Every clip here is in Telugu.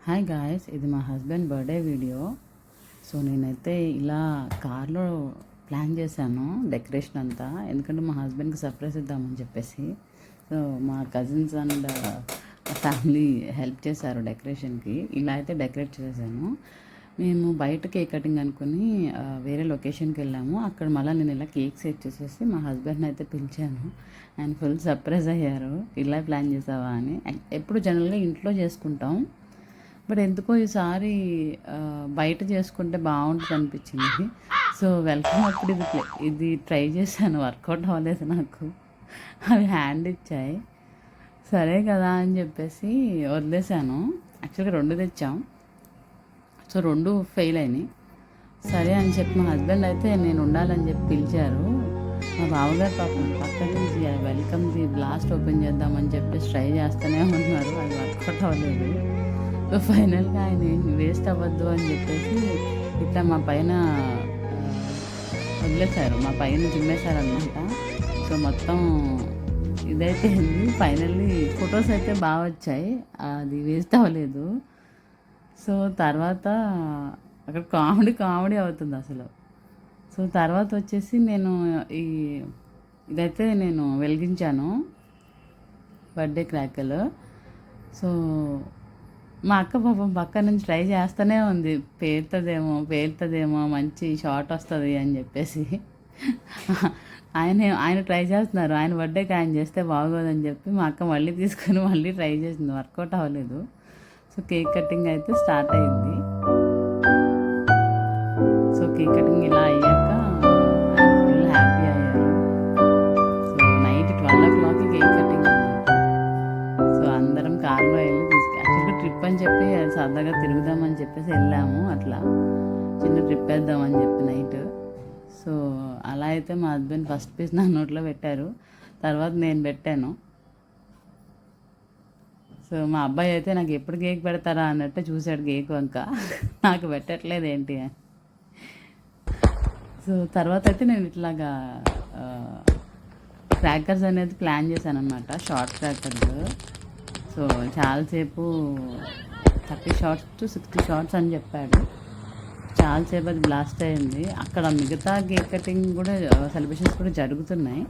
హాయ్ గాయస్, ఇది మా హస్బెండ్ బర్త్డే వీడియో. సో నేనైతే ఇలా కార్లో ప్లాన్ చేశాను డెకరేషన్ అంతా, ఎందుకంటే మా హస్బెండ్కి సర్ప్రైజ్ ఇద్దామని చెప్పేసి. సో మా కజిన్స్ అండ్ ఫ్యామిలీ హెల్ప్ చేశారు డెకరేషన్కి. ఇలా అయితే డెకరేట్ చేశాను. మేము బయట కేక్ కటింగ్ అనుకుని వేరే లొకేషన్కి వెళ్ళాము. అక్కడ మళ్ళీ నేను ఇలా కేక్ సెట్ చేసేసి మా హస్బెండ్ని అయితే పిలిచాను. ఆయన ఫుల్ సర్ప్రైజ్ అయ్యారు. ఇలా ప్లాన్ చేసావా అని. ఎప్పుడు జనరల్గా ఇంట్లో చేసుకుంటాం, బట్ ఎందుకో ఈసారి బయట చేసుకుంటే బాగుంటుంది అనిపించింది. సో వెల్కమ్ అప్పుడు ఇది ట్రై చేశాను, వర్కౌట్ అవ్వలేదు నాకు. అవి హ్యాండ్ ఇచ్చాయి. సరే కదా అని చెప్పేసి వదిలేశాను. యాక్చువల్గా 2 తెచ్చాం, సో 2 ఫెయిల్ అయినాయి. సరే అని చెప్పి మా హస్బెండ్ అయితే నేను ఉండాలని చెప్పి పిలిచారు. మా బావగారు పాపం పక్క నుంచి వెల్కమ్ది బ్లాస్ట్ ఓపెన్ చేద్దామని చెప్పేసి ట్రై చేస్తూనే ఉన్నారు. అది వర్కౌట్ అవ్వలేదు. సో ఫైనల్గా ఆయన వేస్ట్ అవ్వద్దు అని చెప్పేసి ఇట్లా మా పైన వదిలేశారు, మా పైన చిమ్మేశారనమాట. సో మొత్తం ఇదైతే ఫైనల్లీ ఫొటోస్ అయితే బాగా వచ్చాయి, అది వేస్ట్ అవ్వలేదు. సో తర్వాత అక్కడ కామెడీ అవుతుంది అసలు. సో తర్వాత వచ్చేసి నేను ఇదైతే నేను వెలిగించాను బర్త్డే క్రాకర్లు. సో మా అక్క పాపం పక్క నుంచి ట్రై చేస్తూనే ఉంది, పేలుతుందేమో మంచి షార్ట్ వస్తుంది అని చెప్పేసి. ఆయన ట్రై చేస్తున్నారు, ఆయన బర్త్డేకి ఆయన చేస్తే బాగోదని చెప్పి మా అక్క మళ్ళీ తీసుకొని మళ్ళీ ట్రై చేసింది, వర్కౌట్ అవ్వలేదు. సో కేక్ కటింగ్ అయితే స్టార్ట్ అయింది. సో కేక్ కటింగ్ ఇలా అయ్యాక ఆయన ఫుల్ హ్యాపీ అయ్యారు. So night 12 o'clock cake cutting అన్నమాట. సో అందరం కార్లో వెళ్ళి యాక్చువల్గా ట్రిప్ అని చెప్పి సరదాగా తిరుగుదామని చెప్పేసి వెళ్ళాము. అట్లా చిన్న ట్రిప్ వేద్దామని చెప్పి నైట్. సో అలా అయితే మా హస్బెండ్ ఫస్ట్ పీస్ నా నోట్లో పెట్టారు, తర్వాత నేను పెట్టాను. సో మా అబ్బాయి అయితే నాకు ఎప్పుడు కేక్ పెడతారా అన్నట్టు చూశాడు కేక్ వంక, నాకు పెట్టట్లేదు ఏంటి అని. సో తర్వాత అయితే నేను ఇట్లాగా క్రాకర్స్ అనేది ప్లాన్ చేశాను అనమాట, షార్ట్ క్రాకర్స్. సో చాలాసేపు 30 shots to 60 shots అని చెప్పాడు. చాలాసేపు అది బ్లాస్ట్ అయింది. అక్కడ మిగతా కేక్ కటింగ్ కూడా సెలబ్రేషన్స్ కూడా జరుగుతున్నాయి.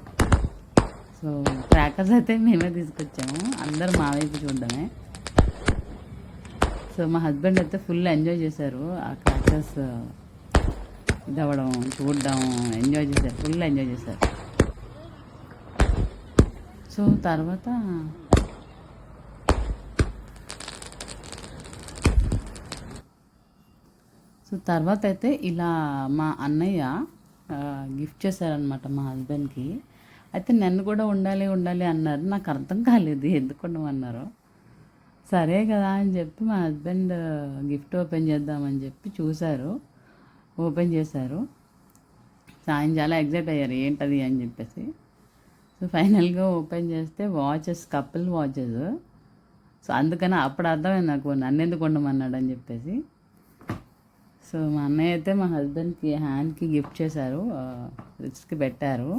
సో క్రాకర్స్ అయితే మేమే తీసుకొచ్చాము, అందరూ మా వైపు చూడడమే. సో మా హస్బెండ్ అయితే ఫుల్ ఎంజాయ్ చేశారు, ఆ క్రాకర్స్ ఇది అవ్వడం చూడడం ఎంజాయ్ చేశారు, ఫుల్ ఎంజాయ్ చేశారు. సో తర్వాత అయితే ఇలా మా అన్నయ్య గిఫ్ట్ చేశారనమాట మా హస్బెండ్కి. అయితే నన్ను కూడా ఉండాలి అన్నారు. నాకు అర్థం కాలేదు ఎందుకు ఉండమన్నారో. సరే కదా అని చెప్పి మా హస్బెండ్ గిఫ్ట్ ఓపెన్ చేద్దామని చెప్పి చూశారు, ఓపెన్ చేశారు. ఆయన చాలా ఎగ్జైట్ అయ్యారు ఏంటది అని చెప్పేసి. సో ఫైనల్గా ఓపెన్ చేస్తే వాచెస్, కపుల్ వాచెస్. సో అందుకని అప్పుడు అర్థమైంది నాకు నన్ను ఎందుకు ఉండమన్నాడు అని చెప్పేసి. సో మా అన్నయ్య అయితే మా హస్బెండ్కి హ్యాండ్కి గిఫ్ట్ చేశారు, రిచ్కి పెట్టారు.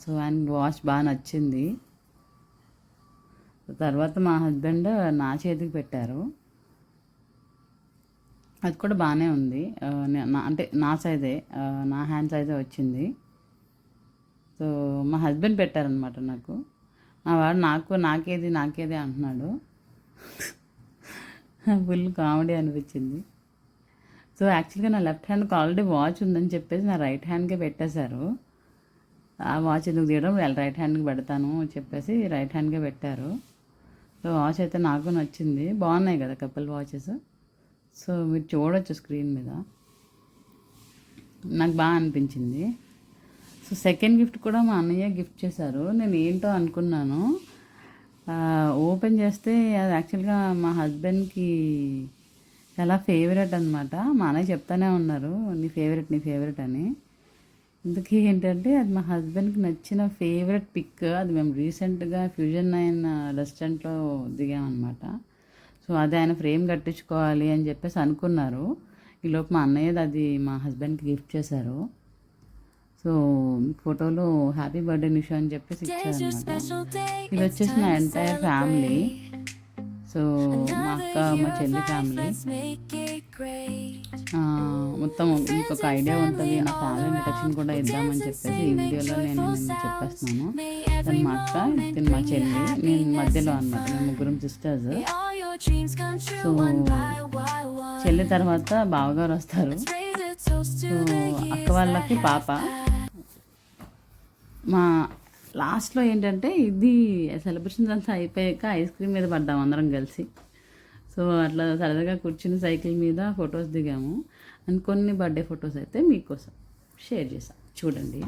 సో ఆయనకి వాచ్ బాగా నచ్చింది. తర్వాత మా హస్బెండ్ నా చేతికి పెట్టారు, అది కూడా బాగానే ఉంది. అంటే నా సైజే, నా హ్యాండ్ సైజే వచ్చింది. సో మా హస్బెండ్ పెట్టారనమాట నాకు. మా వాడు నాకేది అంటున్నాడు. ఫుల్ కామెడీ అనిపించింది. సో యాక్చువల్గా నా లెఫ్ట్ హ్యాండ్కి ఆల్రెడీ వాచ్ ఉందని చెప్పేసి నా రైట్ హ్యాండ్కే పెట్టేశారు. ఆ వాచ్ ఎందుకు తీయడం, రైట్ హ్యాండ్కి పెడతాను చెప్పేసి రైట్ హ్యాండ్కే పెట్టారు. సో వాచ్ అయితే నాకు నచ్చింది, బాగున్నాయి కదా కపుల్ వాచెస్. సో మీరు చూడొచ్చు స్క్రీన్ మీద, నాకు బాగా అనిపించింది. సో సెకండ్ గిఫ్ట్ కూడా మా అన్నయ్య గిఫ్ట్ చేశారు. నేను ఏంటో అనుకున్నాను, ఓపెన్ చేస్తే అది యాక్చువల్గా మా హస్బెండ్కి చాలా ఫేవరెట్ అనమాట. మా అన్నయ్య చెప్తానే ఉన్నారు నీ ఫేవరెట్ అని. అందుకే ఏంటంటే అది మా హస్బెండ్కి నచ్చిన ఫేవరెట్ పిక్. అది మేము రీసెంట్గా ఫ్యూజన్ 9 రెస్టారెంట్లో దిగామన్నమాట. సో అది ఆయన ఫ్రేమ్ కట్టించుకోవాలి అని చెప్పేసి అనుకున్నారు. ఈలోపు మా అన్నయ్యది అది మా హస్బెండ్కి గిఫ్ట్ చేశారు. సో ఫోటోలో హ్యాపీ బర్త్డే నిషు అని చెప్పేసి ఇచ్చారనమాట. ఇది వచ్చేసి నా ఎంటైర్ ఫ్యామిలీ. సో మా అక్క మా చెల్లి ఫ్యామిలీ. మొత్తం మీకు ఒక ఐడియా ఉంటుంది, నా ఫ్యామిలీ ఇంట్రడక్షన్ కూడా ఇద్దామని చెప్పేసి ఈ వీడియోలో నేను చెప్పేస్తున్నాను. తను మా అక్క, తిను మా చెల్లి, నేను మధ్యలో అన్నమాట. మేము ముగ్గురం సిస్టర్స్. సో చెల్లి తర్వాత బావగారు వస్తారు. సో అక్క వాళ్ళకి పాప. మా లాస్ట్లో ఏంటంటే ఇది సెలబ్రేషన్స్ అంతా అయిపోయాక ఐస్ క్రీమ్ మీద పడ్డాము అందరం కలిసి. సో అట్లా సరదాగా కూర్చుని సైకిల్ మీద ఫొటోస్ దిగాము. అండ్ కొన్ని బర్త్డే ఫొటోస్ అయితే మీకోసం షేర్ చేసాం, చూడండి.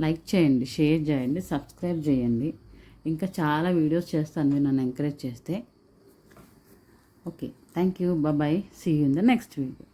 లైక్ చేయండి, షేర్ చేయండి, సబ్స్క్రైబ్ చేయండి. ఇంకా చాలా వీడియోస్ చేస్తాను మీరు నన్ను ఎంకరేజ్ చేస్తే. Okay, thank you, bye, see you in the next video.